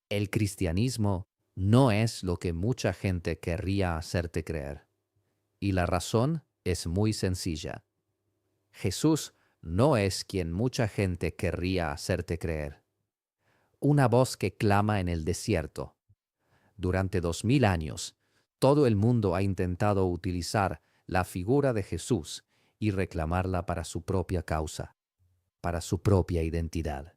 El cristianismo no es lo que mucha gente querría hacerte creer. Y la razón es muy sencilla. Jesús no es quien mucha gente querría hacerte creer. Una voz que clama en el desierto. Durante 2000 años, todo el mundo ha intentado utilizar la figura de Jesús y reclamarla para su propia causa, para su propia identidad.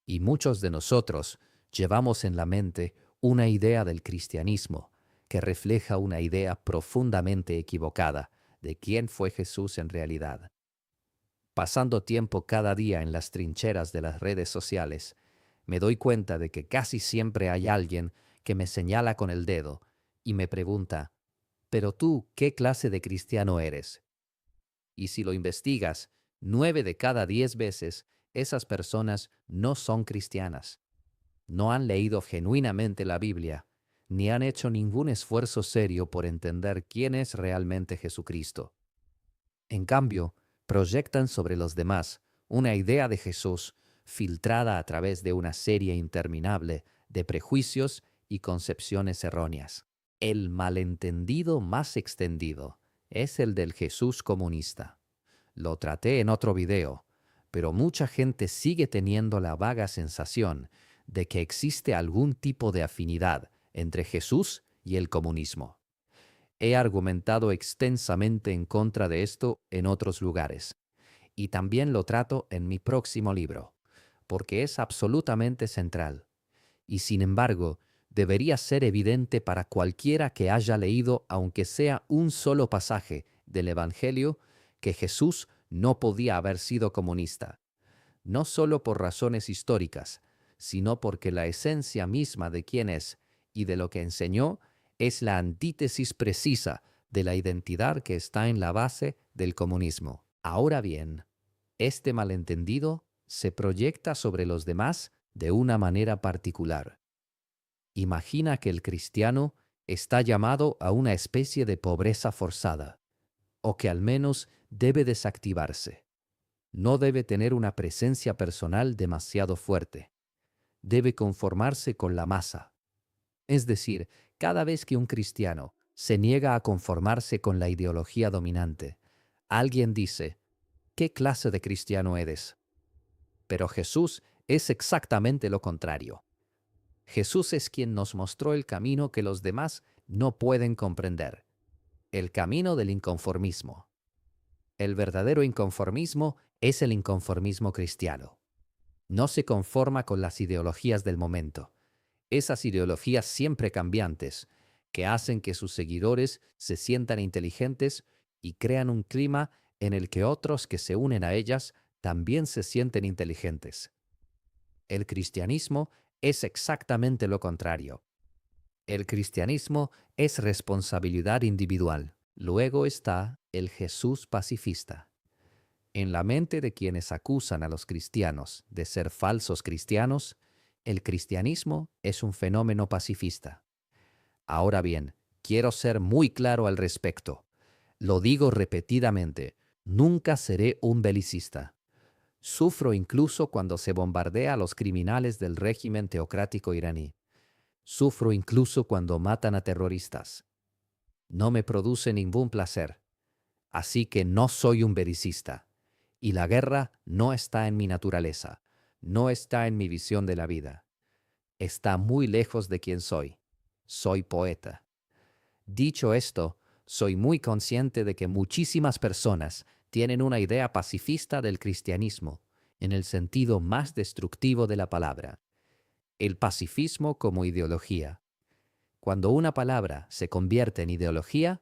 Y muchos de nosotros llevamos en la mente una idea del cristianismo que refleja una idea profundamente equivocada de quién fue Jesús en realidad. Pasando tiempo cada día en las trincheras de las redes sociales, me doy cuenta de que casi siempre hay alguien que me señala con el dedo y me pregunta, ¿pero tú qué clase de cristiano eres? Y si lo investigas, 9 de cada 10 veces esas personas no son cristianas. No han leído genuinamente la Biblia, ni han hecho ningún esfuerzo serio por entender quién es realmente Jesucristo. En cambio, proyectan sobre los demás una idea de Jesús filtrada a través de una serie interminable de prejuicios y concepciones erróneas. El malentendido más extendido es el del Jesús comunista. Lo traté en otro video, pero mucha gente sigue teniendo la vaga sensación de que existe algún tipo de afinidad entre Jesús y el comunismo. He argumentado extensamente en contra de esto en otros lugares, y también lo trato en mi próximo libro, porque es absolutamente central, y sin embargo, debería ser evidente para cualquiera que haya leído aunque sea un solo pasaje del Evangelio que Jesús no podía haber sido comunista, no solo por razones históricas, sino porque la esencia misma de quién es y de lo que enseñó es la antítesis precisa de la identidad que está en la base del comunismo. Ahora bien, este malentendido se proyecta sobre los demás de una manera particular. Imagina que el cristiano está llamado a una especie de pobreza forzada, o que al menos debe desactivarse. No debe tener una presencia personal demasiado fuerte. Debe conformarse con la masa. Es decir, cada vez que un cristiano se niega a conformarse con la ideología dominante, alguien dice, ¿qué clase de cristiano eres? Pero Jesús es exactamente lo contrario. Jesús es quien nos mostró el camino que los demás no pueden comprender, el camino del inconformismo. El verdadero inconformismo es el inconformismo cristiano. No se conforma con las ideologías del momento, esas ideologías siempre cambiantes, que hacen que sus seguidores se sientan inteligentes y crean un clima en el que otros que se unen a ellas también se sienten inteligentes. El cristianismo es exactamente lo contrario. El cristianismo es responsabilidad individual. Luego está el Jesús pacifista. En la mente de quienes acusan a los cristianos de ser falsos cristianos, el cristianismo es un fenómeno pacifista. Ahora bien, quiero ser muy claro al respecto. Lo digo repetidamente, nunca seré un belicista. Sufro incluso cuando se bombardea a los criminales del régimen teocrático iraní. Sufro incluso cuando matan a terroristas. No me produce ningún placer. Así que no soy un belicista. Y la guerra no está en mi naturaleza, no está en mi visión de la vida. Está muy lejos de quien soy. Soy poeta. Dicho esto, soy muy consciente de que muchísimas personas tienen una idea pacifista del cristianismo, en el sentido más destructivo de la palabra. El pacifismo como ideología. Cuando una palabra se convierte en ideología,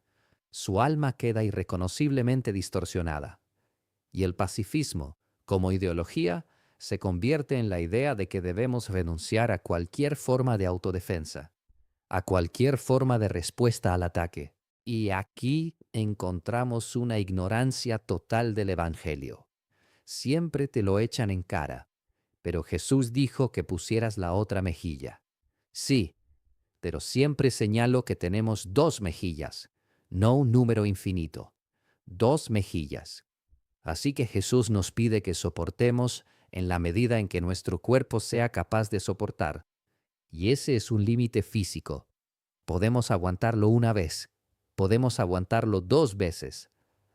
su alma queda irreconociblemente distorsionada. Y el pacifismo, como ideología, se convierte en la idea de que debemos renunciar a cualquier forma de autodefensa, a cualquier forma de respuesta al ataque. Y aquí encontramos una ignorancia total del Evangelio. Siempre te lo echan en cara, pero Jesús dijo que pusieras la otra mejilla. Sí, pero siempre señalo que tenemos dos mejillas, no un número infinito. Dos mejillas. Así que Jesús nos pide que soportemos en la medida en que nuestro cuerpo sea capaz de soportar, Y ese es un límite físico. Podemos aguantarlo una vez, podemos aguantarlo 2 veces.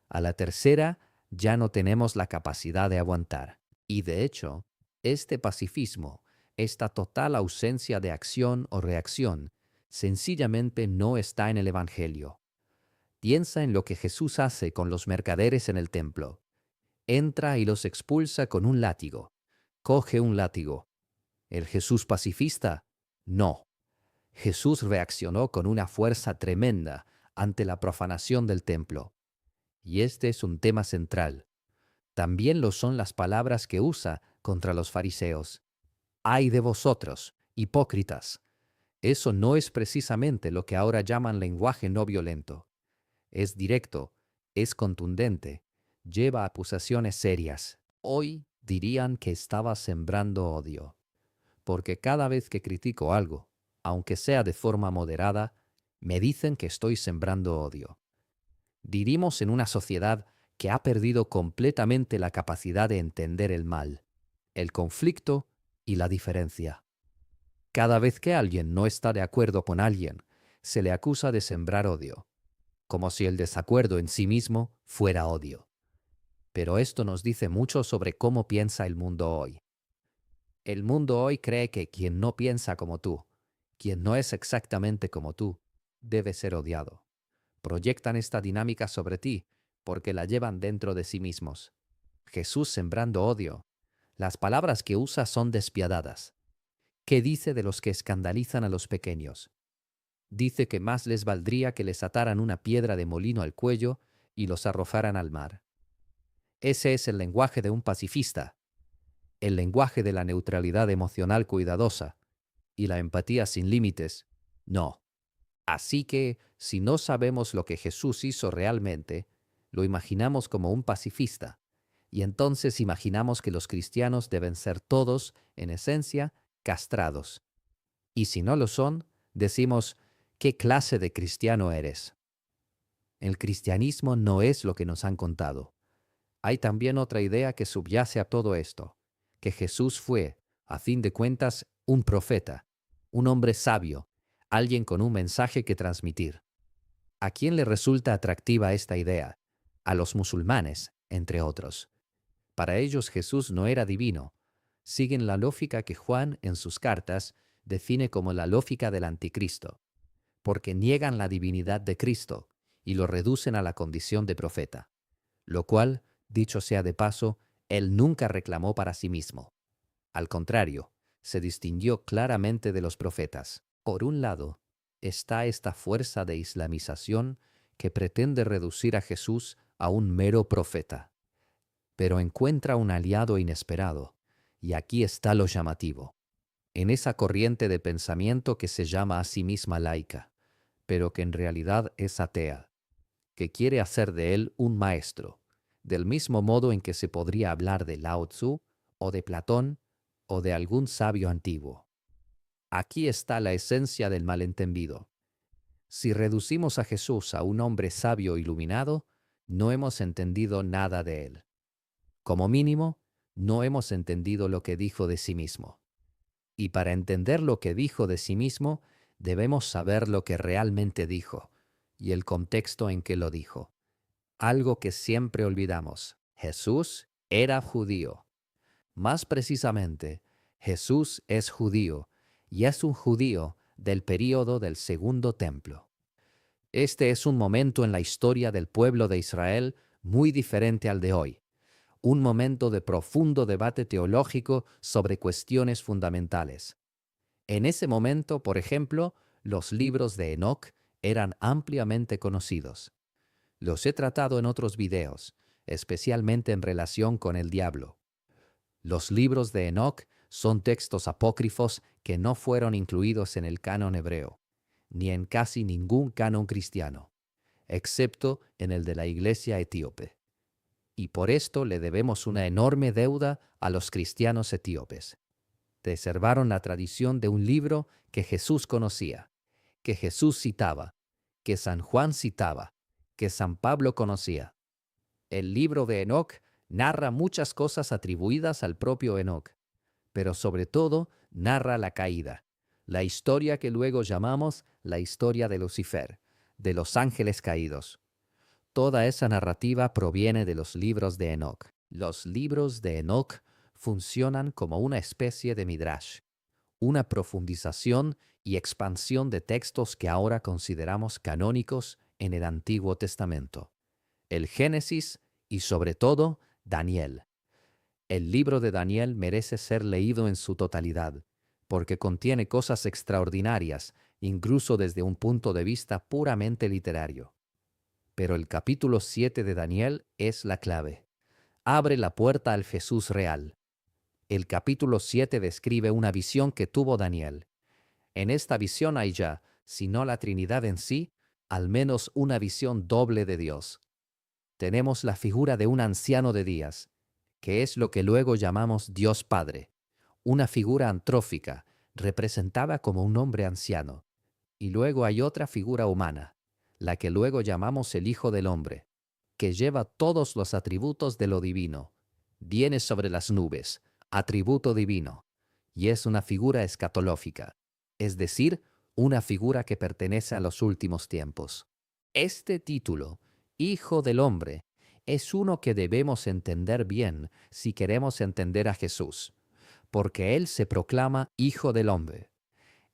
A la tercera ya no tenemos la capacidad de aguantar. Y de hecho, este pacifismo, esta total ausencia de acción o reacción, sencillamente no está en el Evangelio. Piensa en lo que Jesús hace con los mercaderes en el templo. Entra y los expulsa con un látigo. Coge un látigo. ¿El Jesús pacifista? No. Jesús reaccionó con una fuerza tremenda ante la profanación del templo. Y este es un tema central. También lo son las palabras que usa contra los fariseos. ¡Ay de vosotros, hipócritas! Eso no es precisamente lo que ahora llaman lenguaje no violento. Es directo, es contundente, lleva acusaciones serias. Hoy dirían que estaba sembrando odio, porque cada vez que critico algo, aunque sea de forma moderada, me dicen que estoy sembrando odio. Vivimos en una sociedad que ha perdido completamente la capacidad de entender el mal, el conflicto y la diferencia. Cada vez que alguien no está de acuerdo con alguien, se le acusa de sembrar odio, como si el desacuerdo en sí mismo fuera odio. Pero esto nos dice mucho sobre cómo piensa el mundo hoy. El mundo hoy cree que quien no piensa como tú, quien no es exactamente como tú, debe ser odiado. Proyectan esta dinámica sobre ti porque la llevan dentro de sí mismos. Jesús sembrando odio. Las palabras que usa son despiadadas. ¿Qué dice de los que escandalizan a los pequeños? Dice que más les valdría que les ataran una piedra de molino al cuello y los arrojaran al mar. Ese es el lenguaje de un pacifista, el lenguaje de la neutralidad emocional cuidadosa y la empatía sin límites. No. Así que, si no sabemos lo que Jesús hizo realmente, lo imaginamos como un pacifista, y entonces imaginamos que los cristianos deben ser todos, en esencia, castrados. Y si no lo son, decimos, ¿qué clase de cristiano eres? El cristianismo no es lo que nos han contado. Hay también otra idea que subyace a todo esto, que Jesús fue, a fin de cuentas, un profeta, un hombre sabio, alguien con un mensaje que transmitir. ¿A quién le resulta atractiva esta idea? A los musulmanes, entre otros. Para ellos Jesús no era divino. Siguen la lógica que Juan en sus cartas define como la lógica del anticristo, porque niegan la divinidad de Cristo y lo reducen a la condición de profeta, lo cual, dicho sea de paso, él nunca reclamó para sí mismo. Al contrario, se distinguió claramente de los profetas. Por un lado, está esta fuerza de islamización que pretende reducir a Jesús a un mero profeta, pero encuentra un aliado inesperado, y aquí está lo llamativo, en esa corriente de pensamiento que se llama a sí misma laica, pero que en realidad es atea, que quiere hacer de él un maestro, del mismo modo en que se podría hablar de Lao Tzu, o de Platón, o de algún sabio antiguo. Aquí está la esencia del malentendido. Si reducimos a Jesús a un hombre sabio iluminado, no hemos entendido nada de él. Como mínimo, no hemos entendido lo que dijo de sí mismo. Y para entender lo que dijo de sí mismo, debemos saber lo que realmente dijo y el contexto en que lo dijo. Algo que siempre olvidamos. Jesús era judío. Más precisamente, Jesús es judío y es un judío del período del Segundo Templo. Este es un momento en la historia del pueblo de Israel muy diferente al de hoy, un momento de profundo debate teológico sobre cuestiones fundamentales. En ese momento, por ejemplo, los libros de Enoc eran ampliamente conocidos. Los he tratado en otros videos, especialmente en relación con el diablo. Los libros de Enoc son textos apócrifos que no fueron incluidos en el canon hebreo, ni en casi ningún canon cristiano, excepto en el de la Iglesia etíope. Y por esto le debemos una enorme deuda a los cristianos etíopes. Preservaron la tradición de un libro que Jesús conocía, que Jesús citaba, que San Juan citaba, que San Pablo conocía. El libro de Enoc narra muchas cosas atribuidas al propio Enoc, pero sobre todo narra la caída, la historia que luego llamamos la historia de Lucifer, de los ángeles caídos. Toda esa narrativa proviene de los libros de Enoc. Los libros de Enoc funcionan como una especie de midrash, una profundización y expansión de textos que ahora consideramos canónicos en el Antiguo Testamento. El Génesis y, sobre todo, Daniel. El libro de Daniel merece ser leído en su totalidad, porque contiene cosas extraordinarias, incluso desde un punto de vista puramente literario. Pero el capítulo 7 de Daniel es la clave. Abre la puerta al Jesús real. El capítulo 7 describe una visión que tuvo Daniel. En esta visión hay ya, si no la Trinidad en sí, al menos una visión doble de Dios. Tenemos la figura de un anciano de días, que es lo que luego llamamos Dios Padre, una figura antrófica, representada como un hombre anciano. Y luego hay otra figura humana, la que luego llamamos el Hijo del Hombre, que lleva todos los atributos de lo divino. Viene sobre las nubes, atributo divino, y es una figura escatológica, es decir, una figura que pertenece a los últimos tiempos. Este título, Hijo del Hombre, es uno que debemos entender bien si queremos entender a Jesús, porque Él se proclama Hijo del Hombre.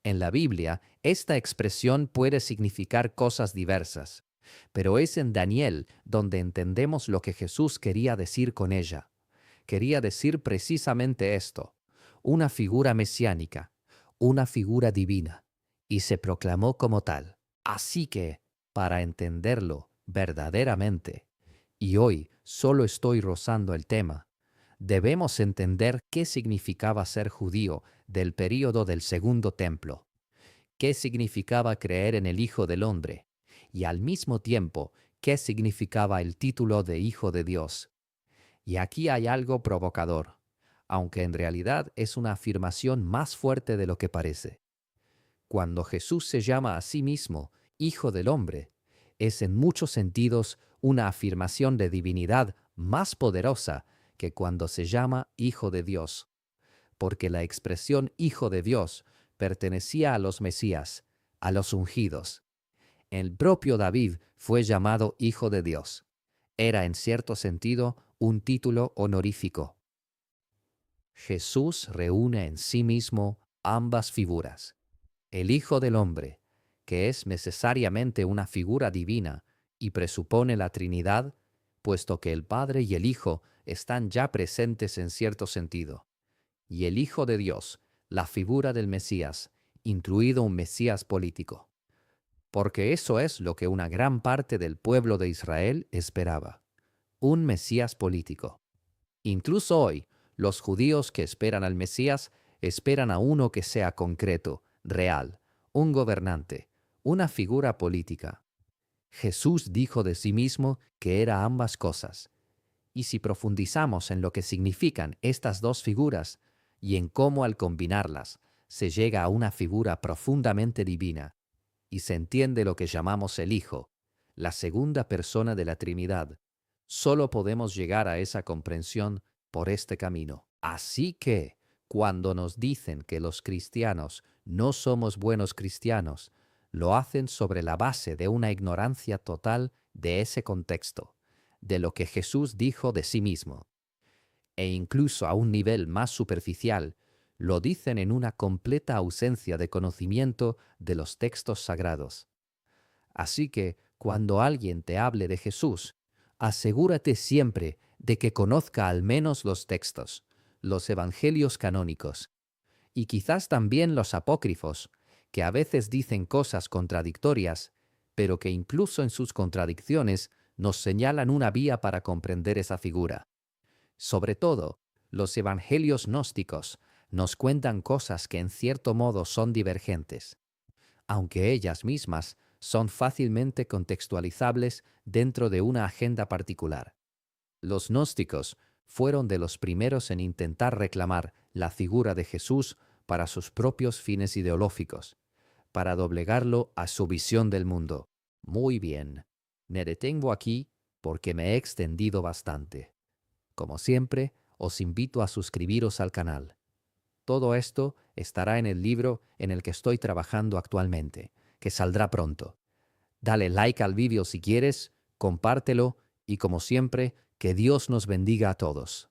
En la Biblia, esta expresión puede significar cosas diversas, pero es en Daniel donde entendemos lo que Jesús quería decir con ella. Quería decir precisamente esto, una figura mesiánica, una figura divina, y se proclamó como tal. Así que, para entenderlo verdaderamente, y hoy solo estoy rozando el tema, debemos entender qué significaba ser judío del período del Segundo Templo, qué significaba creer en el Hijo del Hombre, y al mismo tiempo qué significaba el título de Hijo de Dios. Y aquí hay algo provocador, aunque en realidad es una afirmación más fuerte de lo que parece. Cuando Jesús se llama a sí mismo Hijo del Hombre, es en muchos sentidos una afirmación de divinidad más poderosa que cuando se llama Hijo de Dios, porque la expresión Hijo de Dios pertenecía a los Mesías, a los ungidos. El propio David fue llamado Hijo de Dios. Era en cierto sentido un título honorífico. Jesús reúne en sí mismo ambas figuras. El Hijo del Hombre, que es necesariamente una figura divina y presupone la Trinidad, puesto que el Padre y el Hijo están ya presentes en cierto sentido. Y el Hijo de Dios, la figura del Mesías, incluido un Mesías político. Porque eso es lo que una gran parte del pueblo de Israel esperaba, un Mesías político. Incluso hoy, los judíos que esperan al Mesías esperan a uno que sea concreto, real, un gobernante, una figura política. Jesús dijo de sí mismo que era ambas cosas. Y si profundizamos en lo que significan estas dos figuras y en cómo al combinarlas se llega a una figura profundamente divina, y se entiende lo que llamamos el Hijo, la segunda persona de la Trinidad, solo podemos llegar a esa comprensión por este camino. Así que, cuando nos dicen que los cristianos no somos buenos cristianos, lo hacen sobre la base de una ignorancia total de ese contexto, de lo que Jesús dijo de sí mismo. E incluso a un nivel más superficial, lo dicen en una completa ausencia de conocimiento de los textos sagrados. Así que, cuando alguien te hable de Jesús, asegúrate siempre de que conozca al menos los textos, los evangelios canónicos, y quizás también los apócrifos, que a veces dicen cosas contradictorias, pero que incluso en sus contradicciones nos señalan una vía para comprender esa figura. Sobre todo, los evangelios gnósticos nos cuentan cosas que en cierto modo son divergentes, aunque ellas mismas son fácilmente contextualizables dentro de una agenda particular. Los gnósticos fueron de los primeros en intentar reclamar la figura de Jesús para sus propios fines ideológicos, para doblegarlo a su visión del mundo. Muy bien, me detengo aquí porque me he extendido bastante. Como siempre, os invito a suscribiros al canal. Todo esto estará en el libro en el que estoy trabajando actualmente, que saldrá pronto. Dale like al vídeo si quieres, compártelo y como siempre, que Dios nos bendiga a todos.